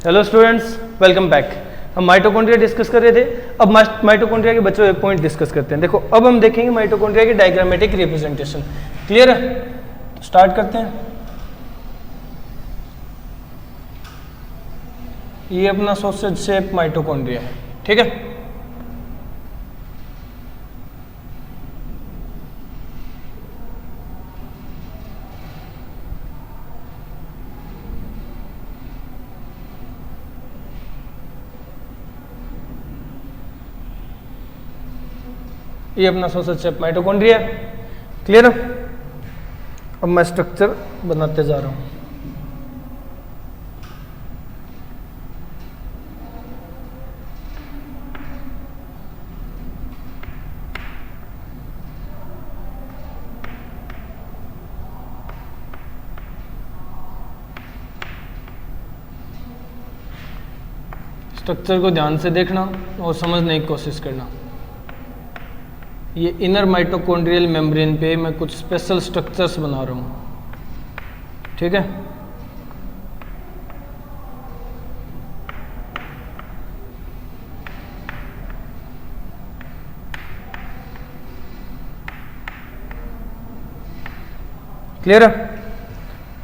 Hello students, welcome back. हम mitochondria discuss कर रहे थे। अब माइटोकॉन्ड्रिया के बच्चों एक पॉइंट डिस्कस करते हैं। देखो, अब हम देखेंगे माइटोकॉन्ड्रिया की डायग्रामेटिक रिप्रेजेंटेशन। क्लियर है? स्टार्ट करते हैं। ये अपना सॉसेज शेप माइटोकॉन्ड्रिया है, ठीक है। ये अपना सॉसेज शेप माइटोकॉन्ड्रिया है। क्लियर है? अब मैं स्ट्रक्चर बनाते जा रहा हूं। स्ट्रक्चर को ध्यान से देखना और समझने की कोशिश करना। ये इनर माइटोकॉन्ड्रियल मेम्ब्रेन पे मैं कुछ स्पेशल स्ट्रक्चर्स बना रहा हूँ, ठीक है। क्लियर है?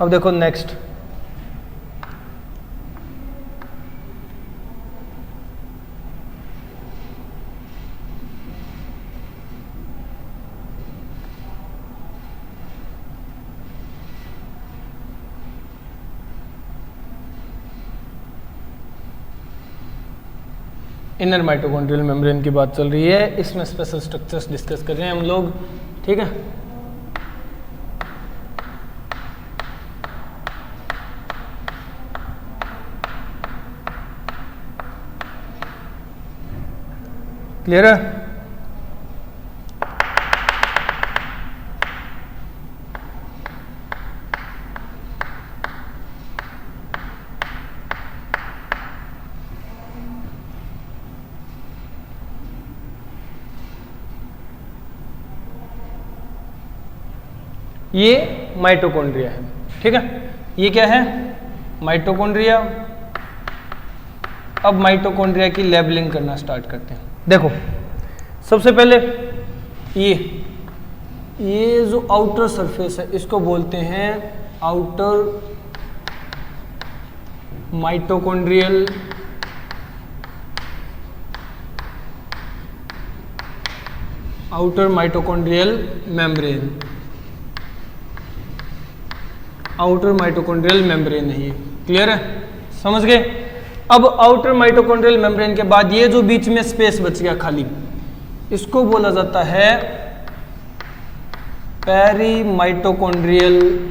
अब देखो नेक्स्ट। इनर माइटोकॉन्ड्रियल मेम्ब्रेन की बात चल रही है, इसमें स्पेशल स्ट्रक्चर्स डिस्कस कर रहे हैं हम लोग, ठीक है। क्लियर है? ये माइटोकॉन्ड्रिया है, ठीक है। ये क्या है? माइटोकॉन्ड्रिया। अब माइटोकॉन्ड्रिया की लेबलिंग करना स्टार्ट करते हैं। देखो, सबसे पहले ये जो आउटर सरफेस है इसको बोलते हैं outer mitochondrial membrane. Outer mitochondrial membrane है ये। क्लियर है? समझ गए? अब आउटर माइटोकॉन्ड्रियल मेम्ब्रेन के बाद ये जो बीच में स्पेस बच गया खाली, इसको बोला जाता है पेरीमाइटोकॉन्ड्रियल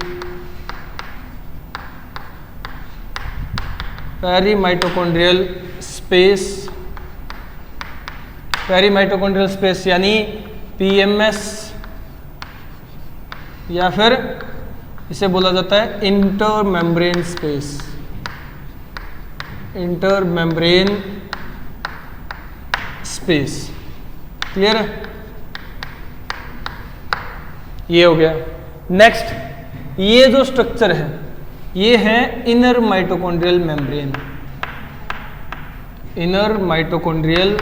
स्पेस यानी पीएमएस, या फिर इसे बोला जाता है इंटरमेम्ब्रेन स्पेस। क्लियर है? ये हो गया। नेक्स्ट, ये जो स्ट्रक्चर है ये है inner mitochondrial membrane. Inner mitochondrial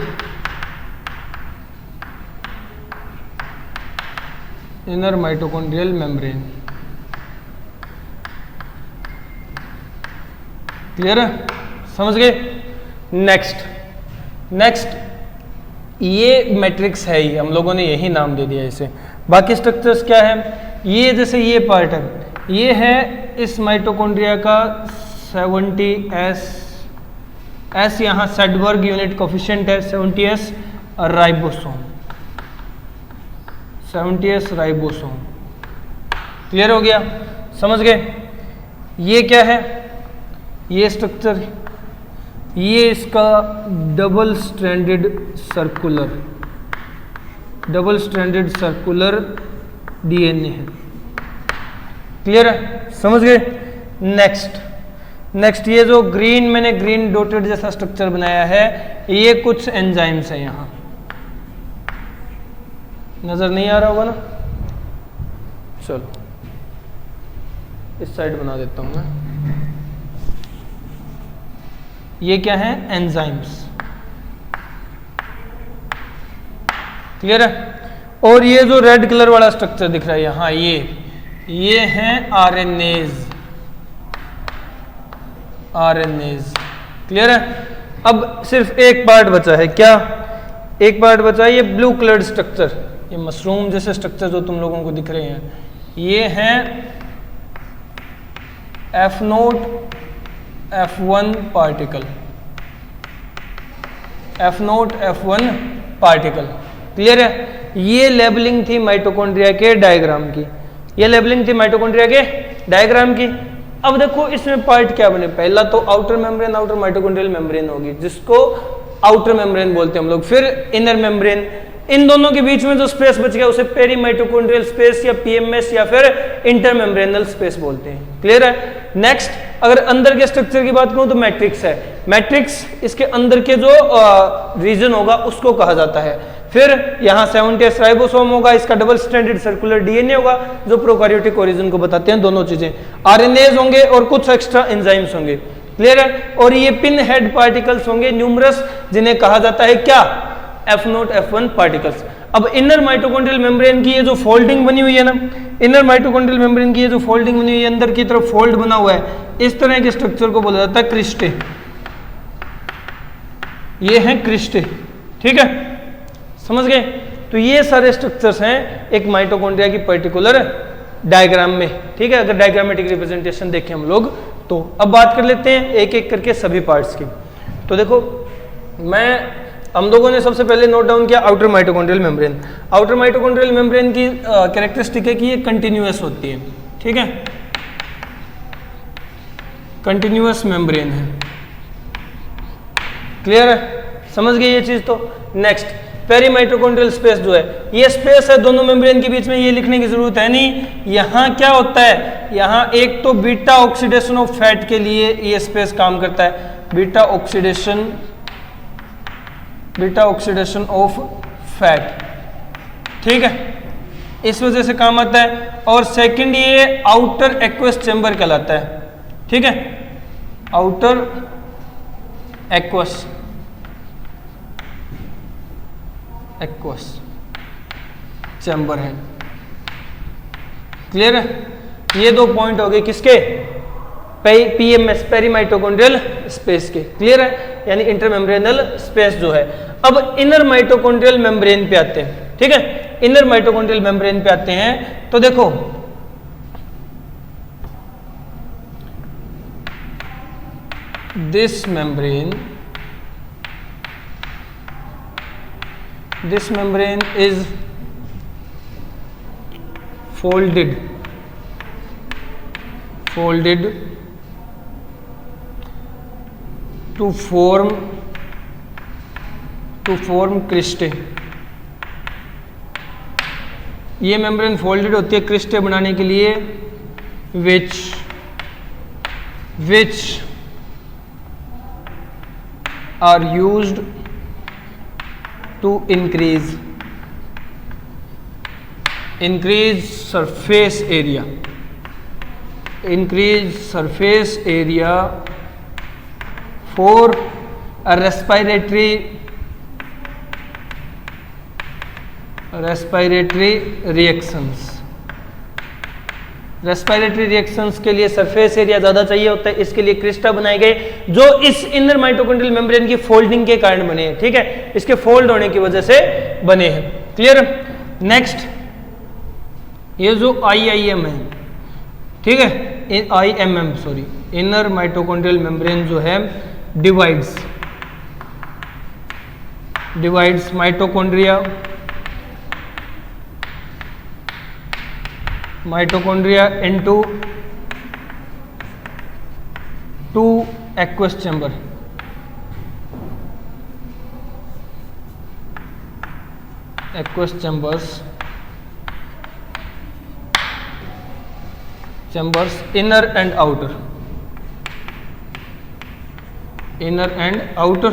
membrane. Clear है? समझ गए? नेक्स्ट ये मैट्रिक्स है ही, हम लोगों ने यही नाम दे दिया इसे। बाकी स्ट्रक्चर्स क्या है? ये जैसे ये पार्ट है, ये है इस माइटोकॉन्ड्रिया का 70S यहाँ सेडबर्ग यूनिट कोफिशिएंट है, 70S राइबोसोम। क्लियर हो गया? समझ गए? ये क्या है? ये स्ट्रक्चर, ये इसका डबल स्ट्रैंडेड सर्कुलर डीएनए है। क्लियर है? समझ गए? नेक्स्ट ये जो मैंने ग्रीन डॉटेड जैसा स्ट्रक्चर बनाया है, ये कुछ एंजाइम्स है। यहां नजर नहीं आ रहा होगा ना? चलो इस साइड बना देता हूं मैं। ये क्या है? एंजाइम्स। क्लियर है? और ये जो रेड कलर वाला स्ट्रक्चर दिख रहा है यहाँ, ये हैं आरएनएज। आरएनएज। क्लियर है? अब सिर्फ एक पार्ट बचा है। क्या? एक पार्ट बचा है, ये ब्लू कलर्ड स्ट्रक्चर, ये मशरूम जैसे स्ट्रक्चर जो तुम लोगों को दिख रहे हैं, ये हैं F0 F1 particle. F0 F1 particle. Clear है? ये लेबलिंग थी माइटोकॉन्ड्रिया के डायग्राम की। ये लेबलिंग थी माइटोकॉन्ड्रिया के डायग्राम की। अब देखो इसमें पार्ट क्या बने। पहला तो outer membrane, outer mitochondrial membrane होगी, जिसको आउटर मेम्ब्रेन बोलते हैं हम लोग। फिर इनर मेम्ब्रेन। इन दोनों के बीच में जो स्पेस बच गया उसे पेरी माइटोकॉन्ड्रियल स्पेस या पीएमएस या फिर इंटरमेम्ब्रेनल स्पेस बोलते हैं। क्लियर है? नेक्स्ट, अगर अंदर के स्ट्रक्चर की बात करूं तो मैट्रिक्स है। मैट्रिक्स इसके अंदर के जो रीजन होगा उसको कहा जाता है। फिर यहाँ 70S राइबोसोम होगा, इसका डबल स्ट्रैंडेड सर्कुलर डीएनए होगा जो प्रोकैरियोटिक ओरिजिन को बताते हैं। दोनों चीजें, आरएनएज होंगे और कुछ एक्स्ट्रा एंजाइम्स होंगे। क्लियर है? और ये पिन हेड पार्टिकल्स होंगे न्यूमरस, जिन्हें कहा जाता है क्या? F0 F1 particles. अब इनर माइटोकॉन्ड्रियल मेम्ब्रेन की ये जो फोल्डिंग बनी हुई है ना, इनर माइटोकॉन्ड्रियल मेम्ब्रेन की ये जो फोल्डिंग बनी हुई है, अंदर की तरफ फोल्ड बना हुआ है, इस तरह के स्ट्रक्चर को बोला जाता है क्रिस्टे। ये हैं क्रिस्टे। ठीक है? समझ गए? तो ये सारे स्ट्रक्चर्स हैं एक माइटोकॉन्ड्रिया की पर्टिकुलर डायग्राम में। ठीक है? अगर डायग्रामेटिक रिप्रेजेंटेशन देखें हम लोग तो। अब बात कर लेते हैं एक एक करके सभी पार्ट्स की। तो देखो, हम लोगों ने सबसे पहले नोट डाउन किया outer mitochondrial membrane. Outer mitochondrial membrane की कैरेक्टरिस्टिक है कि ये कंटिन्यूअस होती है। ठीक है? कंटिन्यूअस मेम्ब्रेन है। क्लियर है? समझ गए ये चीज? तो नेक्स्ट, पेरी माइटोकॉन्ड्रियल स्पेस जो है, ये स्पेस है दोनों मेम्ब्रेन के बीच में, ये लिखने की जरूरत है नहीं। यहाँ क्या होता है? यहाँ एक तो बीटा ऑक्सीडेशन ऑफ फैट के लिए ये स्पेस काम करता है। Beta oxidation of fat. ठीक है? इस वजह से काम आता है। और सेकंड, ये आउटर एक्वस चेंबर कहलाता है। ठीक है? आउटर एक्वस चैम्बर है। क्लियर है? ये दो पॉइंट हो गए किसके? पीएमएस, पेरी माइटोकॉन्ड्रियल स्पेस के। क्लियर है? यानी इंटरमेम्ब्रेनल स्पेस जो है। अब इनर माइटोकॉन्ड्रियल मेम्ब्रेन पे आते हैं। ठीक है? इनर माइटोकॉन्ड्रियल मेम्ब्रेन पे आते हैं तो देखो, this membrane is folded to form cristae. ये मेम्ब्रेन फोल्डेड होती है क्रिस्टे बनाने के लिए, which are used to increase surface area for a respiratory reactions के लिए सरफेस एरिया ज्यादा चाहिए होता है। इसके लिए क्रिस्टा बनाए गए जो इस इनर माइटोकॉन्ड्रियल मेम्ब्रेन की फोल्डिंग के कारण बने हैं। ठीक है? इसके फोल्ड होने की वजह से बने हैं। क्लियर? नेक्स्ट, ये जो IIM है, ठीक है, IMM sorry, inner mitochondrial membrane जो है divides mitochondria into 2 aqueous chamber. Chambers inner and outer.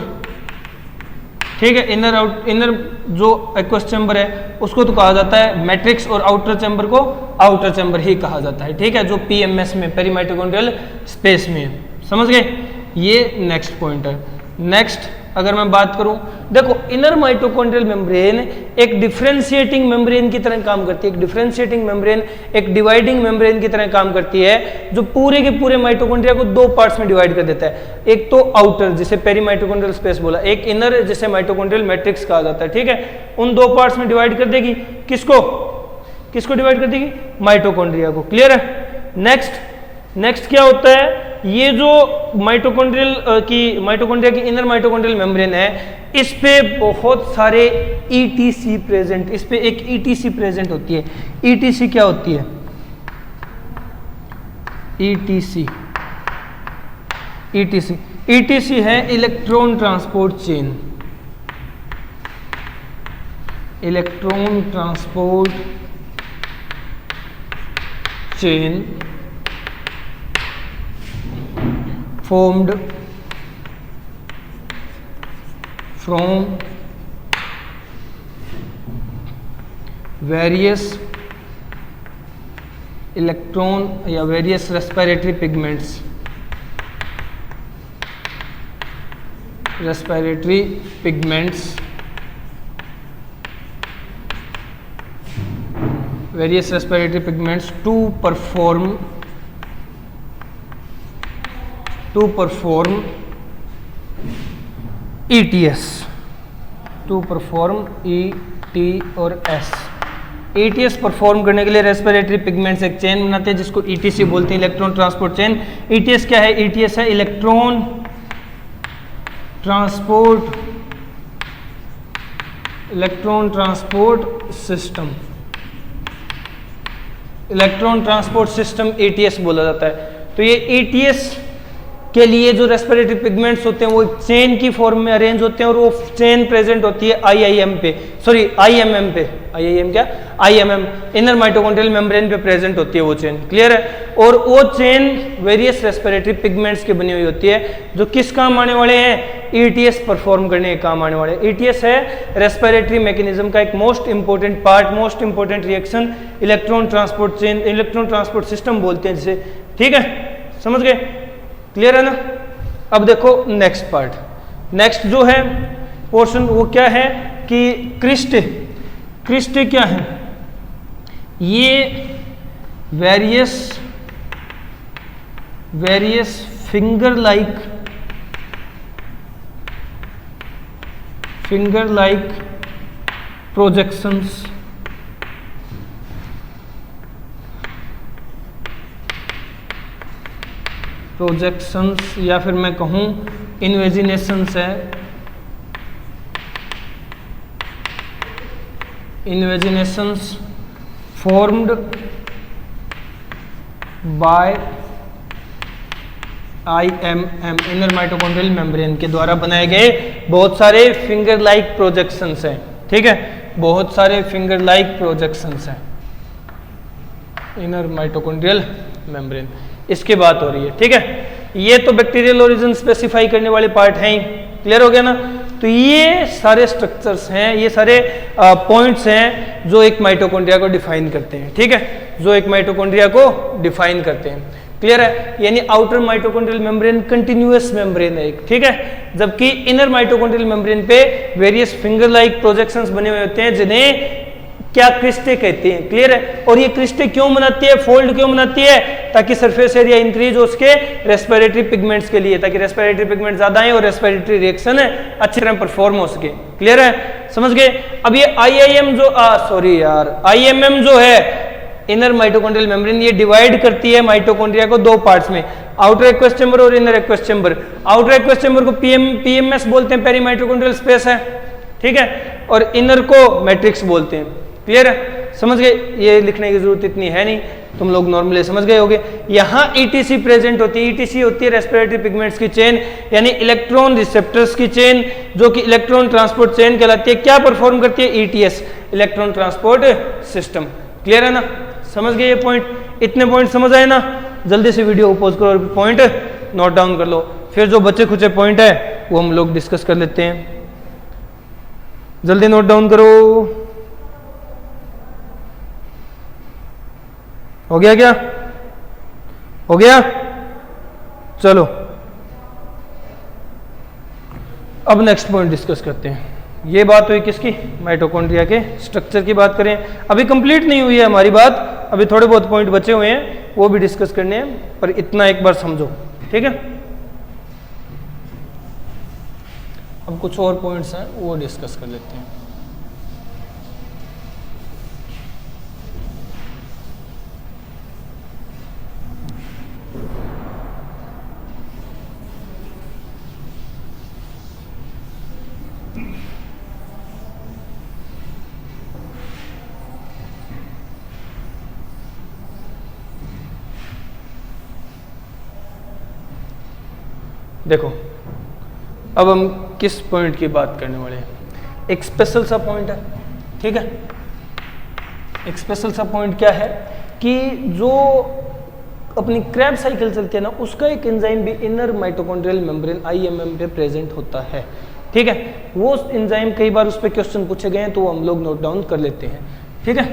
ठीक है? इनर जो एक्वस चैम्बर है उसको तो कहा जाता है मैट्रिक्स, और आउटर चैम्बर को आउटर चैम्बर ही कहा जाता है। ठीक है? जो पीएमएस में, पेरी माइटोकॉन्ड्रियल स्पेस में है। समझ गए? ये नेक्स्ट पॉइंट है। नेक्स्ट अगर मैं बात करूं, देखो इनर माइटोकॉन्ड्रियल मेम्ब्रेन एक डिफरेंशिएटिंग मेम्ब्रेन की तरह काम करती है। एक डिफरेंशिएटिंग मेम्ब्रेन एक डिवाइडिंग मेम्ब्रेन की तरह काम करती है, जो पूरे के पूरे माइटोकॉन्ड्रिया को दो पार्ट्स में डिवाइड कर देता है। एक तो आउटर जिसे पेरीमाइटोकॉन्ड्रियल स्पेस बोला, एक इनर जिसे माइटोकॉन्ड्रियल मैट्रिक्स कहा जाता है, ठीक है। उन दो पार्ट्स में डिवाइड कर देगी, किसको डिवाइड कर देगी? माइटोकॉन्ड्रिया को। क्लियर है? नेक्स्ट क्या होता है, ये जो माइटोकॉन्ड्रिया की इनर माइटोकॉन्ड्रियल मेम्ब्रेन है, इस पे बहुत सारे ईटीसी प्रेजेंट, इस पे एक ईटीसी प्रेजेंट होती है। ईटीसी क्या होती है? ईटीसी है electron transport chain. Electron transport chain formed from various electron या various respiratory pigments, to perform ETS, और S। ETS परफॉर्म करने के लिए रेस्पिरेटरी पिगमेंट्स एक चेन बनाते हैं जिसको ETC बोलते हैं, इलेक्ट्रॉन ट्रांसपोर्ट चेन। ETS क्या है? ETS है electron transport system. Electron transport system ETS बोला जाता है। तो ये ETS के लिए जो रेस्पिरेटरी पिगमेंट्स होते हैं वो चेन की फॉर्म में अरेंज होते हैं, और वो चेन प्रेजेंट होती है IIM पे, इनर माइटोकॉन्ड्रियल मेम्ब्रेन पे प्रेजेंट होती है वो चेन। क्लियर है? और वो चेन वेरियस रेस्पिरेटरी पिगमेंट्स की बनी हुई होती है, जो किस काम आने वाले हैं? ETS परफॉर्म करने के काम आने वाले। ETS है रेस्पिरेटरी मैकेनिज्म का एक most important part, most important reaction, electron transport chain, electron transport system बोलते हैं जिसे। ठीक है, समझ गए? क्लियर है ना? अब देखो नेक्स्ट पार्ट, नेक्स्ट जो है पोर्शन वो क्या है कि क्रिस्टे क्या है? ये वेरियस फिंगर लाइक प्रोजेक्शंस, या फिर मैं कहूं इन्वेजिनेशंस है, invaginations formed by IMM, inner mitochondrial membrane के द्वारा बनाए गए बहुत सारे फिंगर लाइक प्रोजेक्शंस हैं। ठीक है, बहुत सारे फिंगर लाइक प्रोजेक्शंस हैं इनर माइटोकॉन्ड्रियल मेम्ब्रेन, इसकी बात हो रही है। ठीक है, ये तो बैक्टीरियल ओरिजिन स्पेसिफाई करने वाले पार्ट हैं ही। क्लियर हो गया ना? तो ये सारे स्ट्रक्चर्स हैं, ये सारे पॉइंट्स हैं जो एक माइटोकॉन्ड्रिया को डिफाइन करते हैं। ठीक है, जो एक माइटोकॉन्ड्रिया को डिफाइन करते हैं। क्लियर है? यानी outer mitochondrial membrane continuous membrane है एक। ठीक है, जबकि इनर माइटोकॉन्ड्रियल मेम्ब्रेन पे वेरियस फिंगर लाइक प्रोजेक्शंस बने हुए होते हैं जिन्हें क्या क्रिस्टे कहते हैं। क्लियर है? और ये क्रिस्टे क्यों बनाती है, फोल्ड क्यों बनाती है? ताकि सरफेस एरिया इंक्रीज हो उसके रेस्पिरेटरी पिगमेंट्स के लिए, ताकि रेस्पिरेटरी पिगमेंट ज्यादा आए और रेस्पिरेटरी रिएक्शन अच्छी तरह परफॉर्म हो सके। क्लियर है? समझ गए? अब ये IMM जो है इनर माइटोकॉन्ड्रियल मेम्ब्रेन, ये डिवाइड करती है माइटोकॉन्ड्रिया को दो पार्ट्स में, आउटर एक्वस चैम्बर और inner aqueous chamber. Outer aqueous chamber को PMS बोलते हैं, पेरीमाइटोकॉन्ड्रियल स्पेस है। ठीक है, और इनर को मैट्रिक्स बोलते हैं। क्लियर है? समझ गए? ये लिखने की जरूरत इतनी है नहीं, तुम लोग नॉर्मली समझ गए होगे। यहाँ ETC प्रेजेंट होती है। ETC होती है रेस्पिरेटरी पिगमेंट्स की चेन, यानी इलेक्ट्रॉन रिसेप्टर्स की चेन, जो कि इलेक्ट्रॉन ट्रांसपोर्ट चेन कहलाती है। क्या परफॉर्म करती है? ETS, electron transport system. Clear है ना? समझ गए ये पॉइंट? इतने पॉइंट समझ आए ना? जल्दी से वीडियो पोज करो और पॉइंट नोट डाउन कर लो, फिर जो बचे खुचे पॉइंट है वो हम लोग डिस्कस कर लेते हैं। जल्दी नोट डाउन करो। हो गया क्या? हो गया? चलो अब नेक्स्ट पॉइंट डिस्कस करते हैं। ये बात हुई किसकी, माइटोकॉन्ड्रिया के स्ट्रक्चर की बात करें। अभी कंप्लीट नहीं हुई है हमारी बात, अभी थोड़े बहुत पॉइंट बचे हुए हैं, वो भी डिस्कस करने हैं, पर इतना एक बार समझो, ठीक है। अब कुछ और पॉइंट्स हैं वो डिस्कस कर लेते हैं। देखो अब हम किस पॉइंट की बात करने वाले हैं। एक स्पेशल सा पॉइंट है, ठीक है। एक स्पेशल सा पॉइंट क्या है कि जो अपनी क्रैब साइकिल चलती है ना, उसका एक एंजाइम भी इनर माइटोकॉन्ड्रियल मेम्ब्रेन IMM पे प्रेजेंट होता है, ठीक है। वो एंजाइम कई बार उस पर क्वेश्चन पूछे गए हैं तो हम लोग नोट डाउन कर लेते हैं, ठीक है।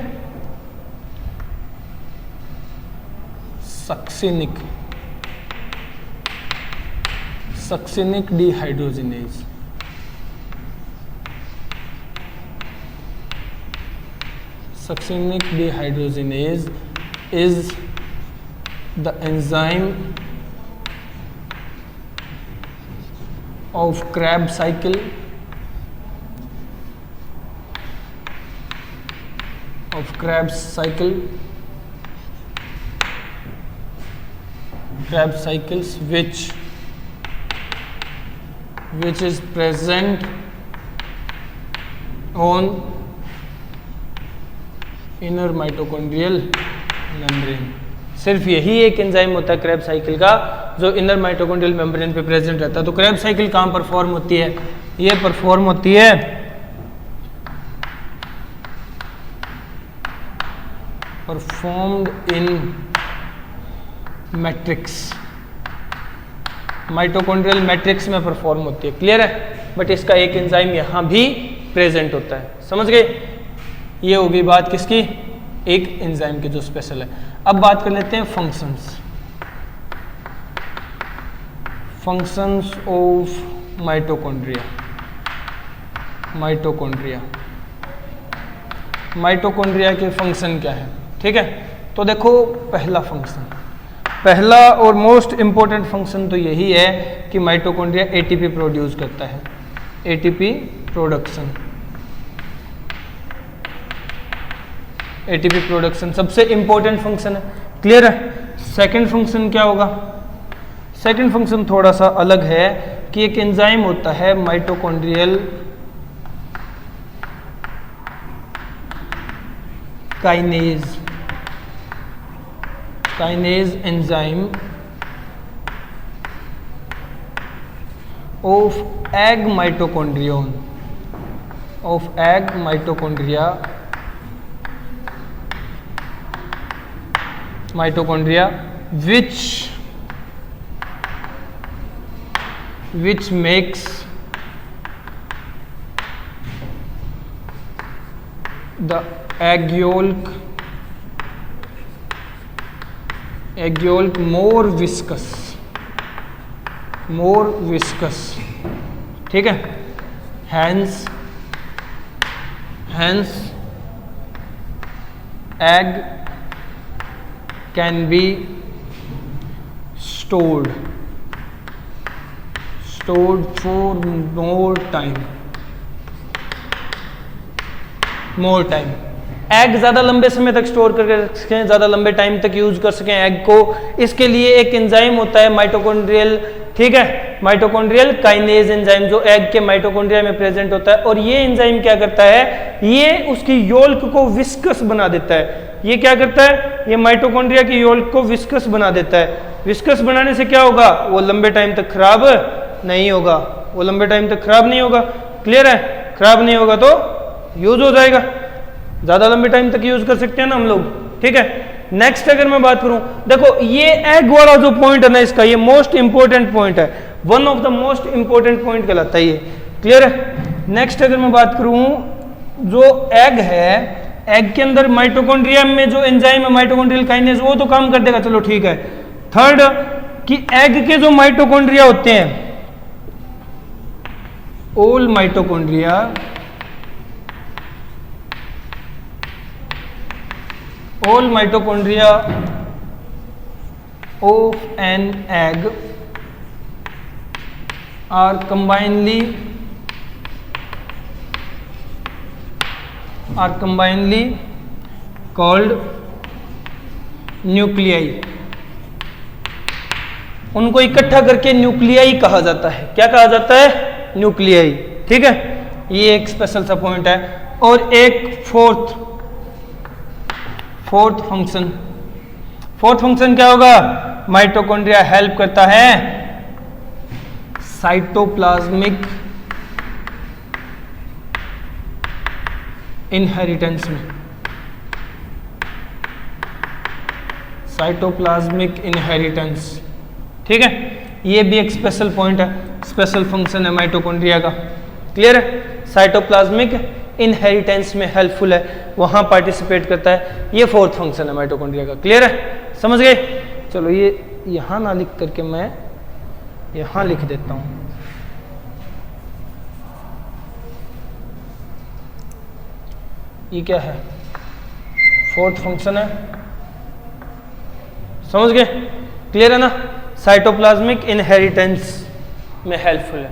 Succinic dehydrogenase, succinic dehydrogenase is the enzyme of Krebs cycle Krebs cycles which is present on inner mitochondrial membrane. सिर्फ यही एक एंजाइम होता है क्रैब साइकिल का जो इनर माइटोकॉन्ड्रियल मेम्ब्रेन पे प्रेजेंट रहता है। तो क्रैब साइकिल कहाँ परफॉर्म होती है, ये परफॉर्म होती है performed in matrix, mitochondrial matrix में परफॉर्म होती है, क्लियर है। बट इसका एक एंजाइम यहाँ भी प्रेजेंट होता है, समझ गए। ये होगी बात किसकी, एक एंजाइम की जो स्पेशल है। अब बात कर लेते हैं फंक्शंस ऑफ माइटोकॉन्ड्रिया के फंक्शन क्या है, ठीक है। तो देखो पहला और मोस्ट इंपॉर्टेंट फंक्शन तो यही है कि माइटोकॉन्ड्रिया एटीपी प्रोड्यूस करता है, एटीपी प्रोडक्शन सबसे इंपॉर्टेंट फंक्शन है, क्लियर है। सेकंड फंक्शन क्या होगा, सेकंड फंक्शन थोड़ा सा अलग है कि एक एंजाइम होता है mitochondrial kinase enzyme of egg mitochondria which makes the egg yolk more viscous, ठीक है। hence egg can be stored for more time। Egg ज़्यादा लंबे समय तक स्टोर करके रख सकें, ज़्यादा लंबे टाइम तक यूज कर सकें एग को, इसके लिए एक एंजाइम होता है माइटोकॉन्ड्रियल, ठीक है, माइटोकॉन्ड्रियल काइनेज एंजाइम जो एग के माइटोकॉन्ड्रिया में प्रेजेंट होता है। और ये एंजाइम क्या करता है, ये उसकी योल्क को विस्कस बना देता है। ये क्या करता है, ये माइटोकॉन्ड्रिया की योल्क को विस्कस बना देता है। विस्कस बनाने से क्या होगा, वो लंबे टाइम तक खराब नहीं होगा, क्लियर है। खराब नहीं होगा तो यूज हो जाएगा, ज्यादा लंबे टाइम तक यूज कर सकते हैं ना हम लोग, ठीक है। नेक्स्ट अगर मैं बात करूं, देखो ये एग वाला जो पॉइंट है ना इसका, ये मोस्ट इंपोर्टेंट पॉइंट है, one of the most important point कहलाता है ये, क्लियर है। नेक्स्ट अगर मैं बात करूं, जो एग है, एग के अंदर माइटोकॉन्ड्रिया में जो एंजाइम है माइटोकॉन्ड्रियल काइनेज, वो तो काम कर देगा, चलो ठीक है। थर्ड कि एग के जो माइटोकॉन्ड्रिया होते हैं all mitochondria of an egg are combinedly called nuclei। उनको इकट्ठा करके न्यूक्लियाई कहा जाता है। क्या कहा जाता है? न्यूक्लियाई। ठीक है, ये एक स्पेशल सा पॉइंट है। और एक फोर्थ फंक्शन क्या होगा? माइटोकॉन्ड्रिया हेल्प करता है साइटोप्लाज्मिक इनहेरिटेंस में। साइटोप्लाज्मिक इनहेरिटेंस, ठीक है, ये भी एक स्पेशल पॉइंट है, स्पेशल फंक्शन है माइटोकॉन्ड्रिया का। क्लियर है? साइटोप्लाज्मिक इनहेरिटेंस में हेल्पफुल है, वहां पार्टिसिपेट करता है। ये फोर्थ फंक्शन है माइटोकॉन्ड्रिया का। क्लियर है? समझ गए? चलो ये यहां ना लिख करके मैं यहां लिख देता हूं। ये क्या है? फोर्थ फंक्शन है। समझ गए? क्लियर है ना? साइटोप्लाज्मिक इनहेरिटेंस में हेल्पफुल है।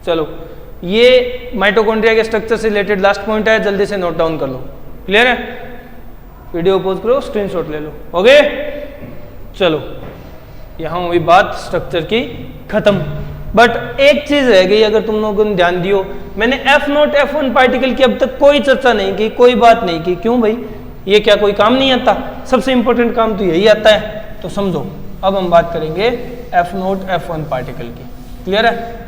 चलो ये माइटोकॉन्ड्रिया के स्ट्रक्चर से रिलेटेड लास्ट पॉइंट है, जल्दी से नोट डाउन कर लो। क्लियर है? वीडियो पोज करो, स्क्रीनशॉट ले लो। ओके, चलो यहां हुई बात स्ट्रक्चर की खत्म। बट एक चीज रह गई, अगर तुम लोगों ने ध्यान दियो, मैंने F0 F1 पार्टिकल की अब तक कोई चर्चा नहीं की, कोई बात नहीं की। क्यों भाई? ये क्या कोई काम नहीं आता? सबसे इंपॉर्टेंट काम तो यही आता है। तो समझो, अब हम बात करेंगे F0 F1 पार्टिकल की। क्लियर है?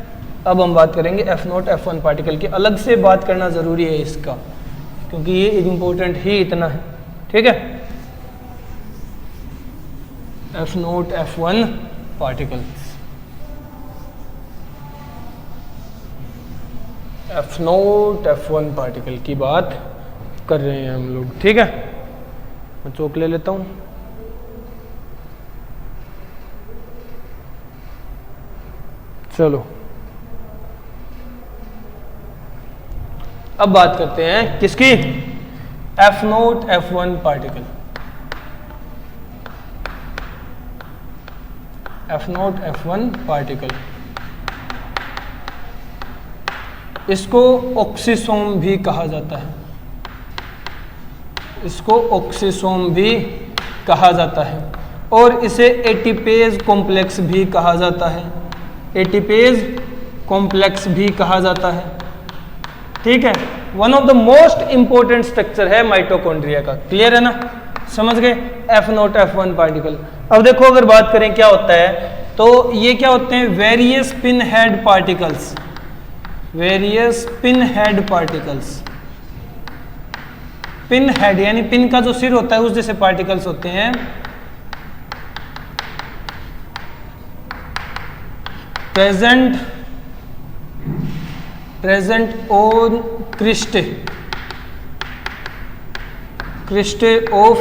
अब हम बात करेंगे F0 F1 पार्टिकल की। अलग से बात करना जरूरी है इसका, क्योंकि ये इंपॉर्टेंट ही इतना है। ठीक है? F0 F1 particles, F0 F1 particle की बात कर रहे हैं हम लोग। ठीक है, मैं चौक ले लेता हूं। चलो अब बात करते हैं किसकी? F0 F1 particle. F0 F1 particle, इसको ऑक्सीसोम भी कहा जाता है। इसको ऑक्सीसोम भी कहा जाता है और इसे एटीपेज कॉम्प्लेक्स भी कहा जाता है। एटीपेज कॉम्प्लेक्स भी कहा जाता है। ठीक है, one of the most important structure है माइटोकॉन्ड्रिया का। क्लियर है ना? समझ गए? F0 F1 particle. अब देखो, अगर बात करें क्या होता है, तो ये क्या होते हैं? Various pin head particles. Various pin head particles, pin head यानी पिन का जो सिर होता है उस जैसे पार्टिकल्स होते हैं। Present on cristae of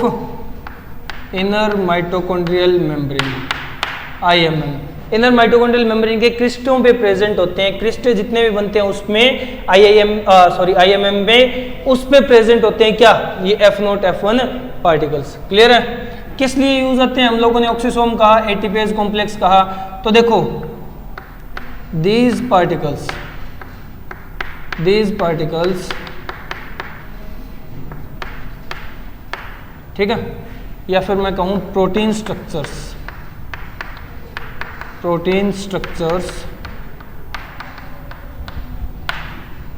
inner mitochondrial membrane, IMM। Inner mitochondrial membrane के क्रिस्टों पे प्रेजेंट होते हैं। क्रिस्टे जितने भी बनते हैं उसमें IMM में उस पे प्रेजेंट होते हैं क्या? ये F0 F1 पार्टिकल्स। क्लियर है? किस लिए यूज होते हैं? हम लोगों ने ऑक्सीसोम कहा, एटीपेज कॉम्प्लेक्स कहा। तो देखो, these particles, ठीक है, या फिर मैं कहूं protein structures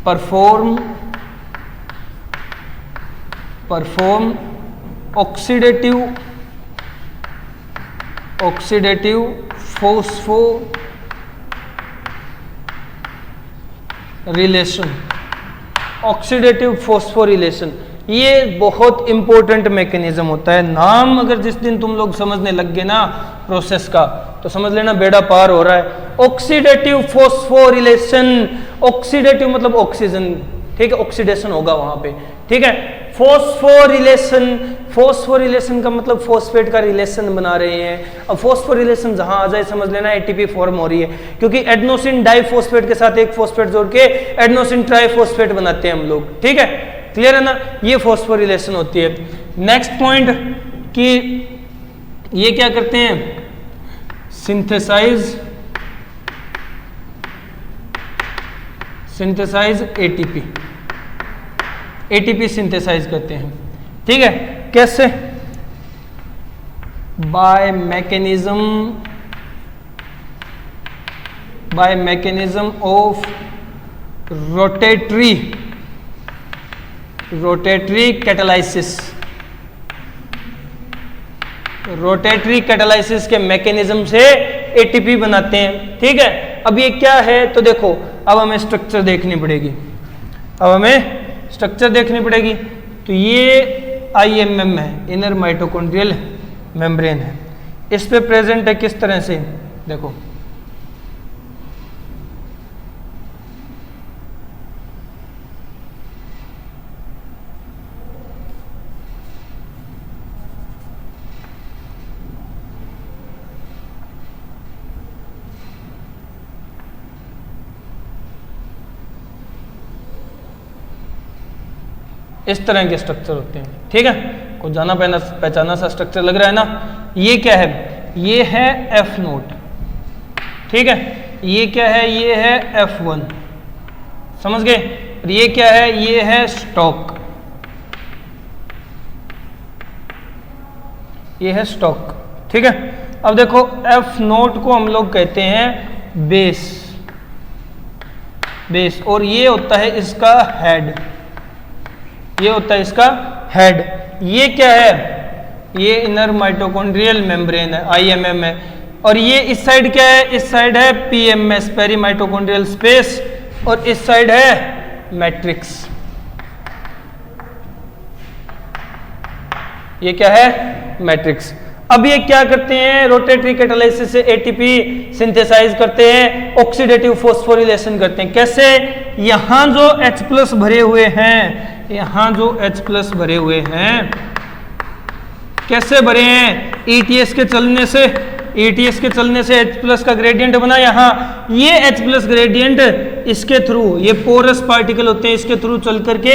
perform oxidative phosphorylation. Oxidative phosphorylation ये बहुत इंपॉर्टेंट मैकेनिज्म होता है। नाम अगर जिस दिन तुम लोग समझने लग गए ना प्रोसेस का, तो समझ लेना बेड़ा पार हो रहा है। ऑक्सीडेटिव फोस्फोरिलेशन, ऑक्सीडेटिव मतलब ऑक्सीजन, ठीक है, ऑक्सीडेशन होगा वहां पे। ठीक है, फोस्फोरिलेशन फॉस्फोरिलेशन का मतलब फॉस्फेट का रिलेशन बना रहे हैं। अब फॉस्फोरिलेशन जहां आ जाए समझ लेना एटीपी फॉर्म हो रही है, क्योंकि एडेनोसिन डाइफॉस्फेट के साथ एक फॉस्फेट जोड़ के एडेनोसिन ट्राइफॉस्फेट बनाते हैं हम लोग, ठीक है, क्लियर है ना, ये फॉस्फोरिलेशन होती है। नेक्स्ट पॉइंट कि ये क्या करते हैं, सिंथेसाइज एटीपी सिंथेसाइज करते हैं, ठीक है, कैसे, by mechanism of rotatory catalysis के मैकेनिज्म से एटीपी बनाते हैं, ठीक है। अब ये क्या है तो देखो, अब हमें स्ट्रक्चर देखनी पड़ेगी, तो ये आईएमएम है, इनर माइटोकॉन्ड्रियल मेम्ब्रेन है, इस पे प्रेजेंट है किस तरह से, देखो इस तरह के स्ट्रक्चर होते हैं, ठीक है, कुछ जाना पहचाना सा स्ट्रक्चर लग रहा है ना। ये क्या है, ये है एफ नोट, ठीक है, ये क्या है, ये है F1, समझ गए, और ये क्या है, ये है स्टॉक, ये है स्टॉक, ठीक है। अब देखो F नोट को हम लोग कहते हैं बेस, और ये होता है इसका हेड, ये क्या है, ये इनर माइटोकॉन्ड्रियल मेम्ब्रेन है, आईएमएम है, और ये इस साइड क्या है, इस साइड है पीएमएस, पेरी माइटोकॉन्ड्रियल स्पेस, और इस साइड है मैट्रिक्स, ये क्या है, मैट्रिक्स। अब ये क्या करते हैं, रोटेटरी कैटालाइसिस से एटीपी सिंथेसाइज करते हैं, ऑक्सीडेटिव फॉस्फोरिलेशन करते हैं, कैसे, यहां जो H+ भरे हुए हैं, कैसे भरे हैं, ETS के चलने से H+ का ग्रेडियंट बना, यहाँ ये H+ ग्रेडियंट इसके थ्रू, ये पोरस पार्टिकल होते हैं, इसके थ्रू चल करके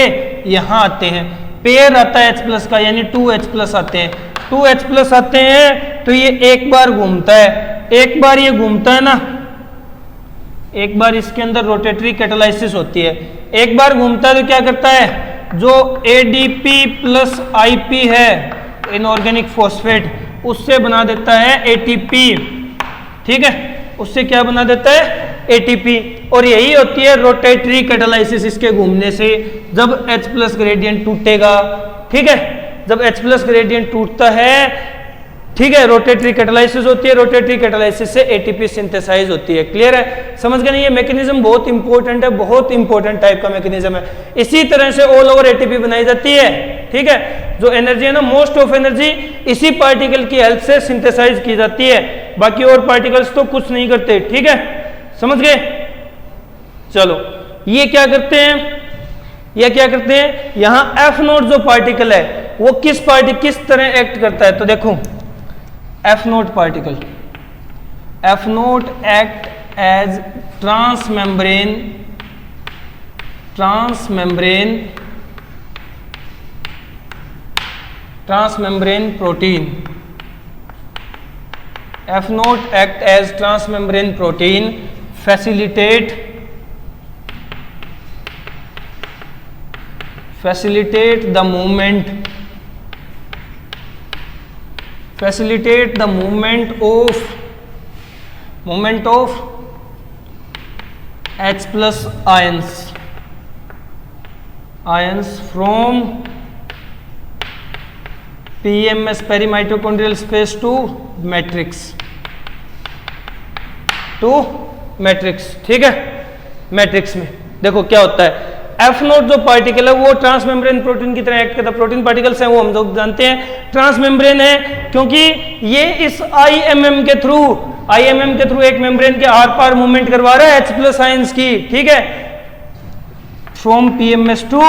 यहाँ आते हैं, पेयर आता है H+ का, यानी 2H+ आते हैं, 2H+ आते हैं, तो ये एक बार घूमता है, एक बार इसके अंदर रोटेटरी कैटालाइसिस होती है, एक बार घूमता है तो क्या करता है, जो ADP + IP है इनऑर्गेनिक फॉस्फेट, उससे बना देता है ATP, ठीक है, उससे क्या बना देता है, ATP, और यही होती है रोटेटरी कैटालाइसिस, इसके घूमने से जब H+ ग्रेडियंट टूटेगा, ठीक है, जब H+ ग्रेडियंट टूटता है, ठीक है, रोटेटरी कैटालाइसिस होती है, रोटेटरी कैटालाइसिस से एटीपी सिंथेसाइज होती है, क्लियर है, समझ गए ना। ये मैकेनिज्म बहुत इंपॉर्टेंट है, बहुत इंपॉर्टेंट टाइप का मैकेनिज्म है। इसी तरह से ऑल ओवर एटीपी बनाई जाती है, ठीक है, जो एनर्जी है ना, मोस्ट ऑफ एनर्जी इसी पार्टिकल की हेल्प से सिंथेसाइज की जाती है, बाकी और पार्टिकल्स तो कुछ नहीं करते, ठीक है, समझ गए। चलो ये क्या करते हैं, यहां F नोट जो पार्टिकल है वो किस तरह एक्ट करता है, तो देखो F naught particle, F naught act as transmembrane protein, F naught act as transmembrane protein, facilitate the movement of H+ ions from PMS perimitochondrial space to matrix, ठीक है। मैट्रिक्स में देखो क्या होता है, F नोट जो पार्टिकल है वो ट्रांसमेम्ब्रेन प्रोटीन की तरह एक्ट करता है, प्रोटीन पार्टिकल्स हैं वो हम लोग जानते हैं, ट्रांसमेम्ब्रेन है क्योंकि ये इस IMM के थ्रू एक मेम्ब्रेन के आर पार मूवमेंट करवा रहा है H+ आयंस की, ठीक है, फ्रॉम PMS टू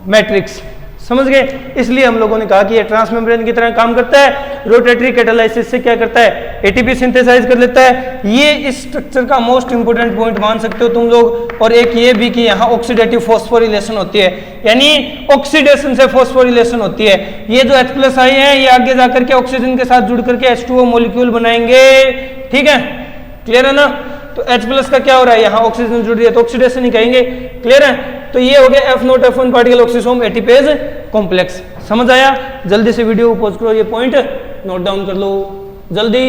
मैट्रिक्स, समझ गए? इसलिए हम लोगों ने कहा कि ये ट्रांसमेम्ब्रेन की तरह काम करता है। रोटेटरी कैटालाइसिस से क्या करता है? एटीपी सिंथेसाइज कर लेता है। ये इस स्ट्रक्चर का मोस्ट इंपोर्टेंट पॉइंट मान सकते हो तुम लोग। और एक ये भी कि यहाँ ऑक्सीडेटिव फॉस्फोरिलेशन होती है, यानी ऑक्सीडेशन से फॉस्फोरिलेशन होती है। ये जो H+ आई है ये आगे जाकर के ऑक्सीजन के साथ जुड़ करके H2O मॉलिक्यूल बनाएंगे। ठीक है, क्लियर है ना? तो H+ का क्या हो रहा है, यहाँ ऑक्सीजन जुड़ रही है तो ऑक्सीडेशन ही कहेंगे। क्लियर है? तो ये हो गया F0 F1 particle oxysome ATPase complex. समझ आया? जल्दी से वीडियो को पॉज करो, ये पॉइंट नोट डाउन कर लो, जल्दी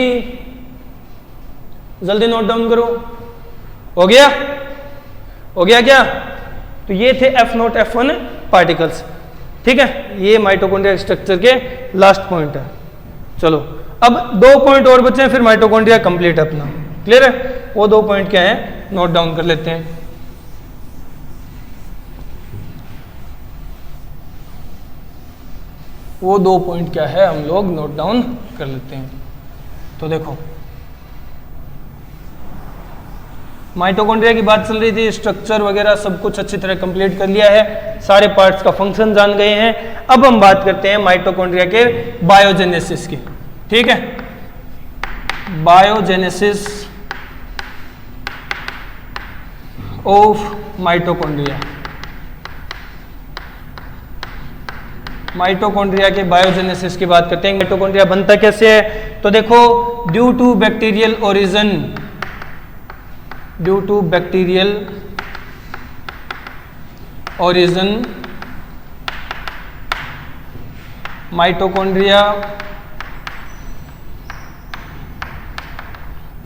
जल्दी नोट डाउन करो। हो गया? हो गया क्या? तो ये थे F0 F1 पार्टिकल्स। ठीक है, ये माइटोकॉन्ड्रिया स्ट्रक्चर के लास्ट पॉइंट है। चलो अब 2 पॉइंट और बचे हैं, फिर माइटोकॉन्ड्रिया कंप्लीट अपना। क्लियर है? वो 2 पॉइंट क्या है, नोट डाउन कर लेते हैं। वो 2 पॉइंट क्या है हम लोग नोट डाउन कर लेते हैं। तो देखो, माइटोकॉन्ड्रिया की बात चल रही थी, स्ट्रक्चर वगैरह सब कुछ अच्छी तरह कंप्लीट कर लिया है, सारे पार्ट्स का फंक्शन जान गए हैं। अब हम बात करते हैं माइटोकॉन्ड्रिया के बायोजेनेसिस की। ठीक है, बायोजेनेसिस ऑफ माइटोकॉन्ड्रिया। माइटोकॉन्ड्रिया के बायोजेनेसिस की बात करते हैं। माइटोकॉन्ड्रिया बनता कैसे है? तो देखो, due to bacterial origin, due to bacterial origin mitochondria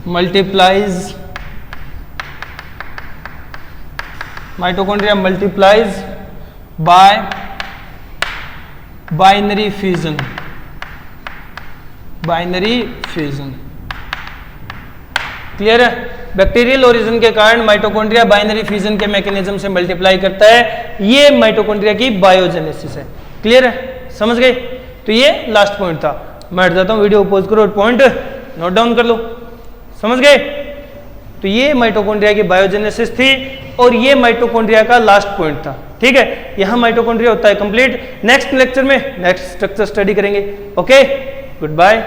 multiplies, mitochondria multiplies by binary fusion, binary fusion. Clear है? बैक्टीरियल ओरिजिन के कारण माइटोकॉन्ड्रिया बाइनरी फ्यूजन के मैकेनिज्म से मल्टीप्लाई करता है। ये माइटोकॉन्ड्रिया की बायोजेनेसिस है। क्लियर है? समझ गए? तो ये लास्ट पॉइंट था। मैं हट जाता हूं, वीडियो पॉज करो और पॉइंट नोट डाउन कर लो। समझ गए? तो ये माइटोकॉन्ड्रिया की बायोजेनेसिस थी और ये माइटोकॉन्ड्रिया का लास्ट पॉइंट था। ठीक है, यहां माइटोकॉन्ड्रिया होता है कंप्लीट। नेक्स्ट लेक्चर में नेक्स्ट स्ट्रक्चर स्टडी करेंगे। Okay, good bye.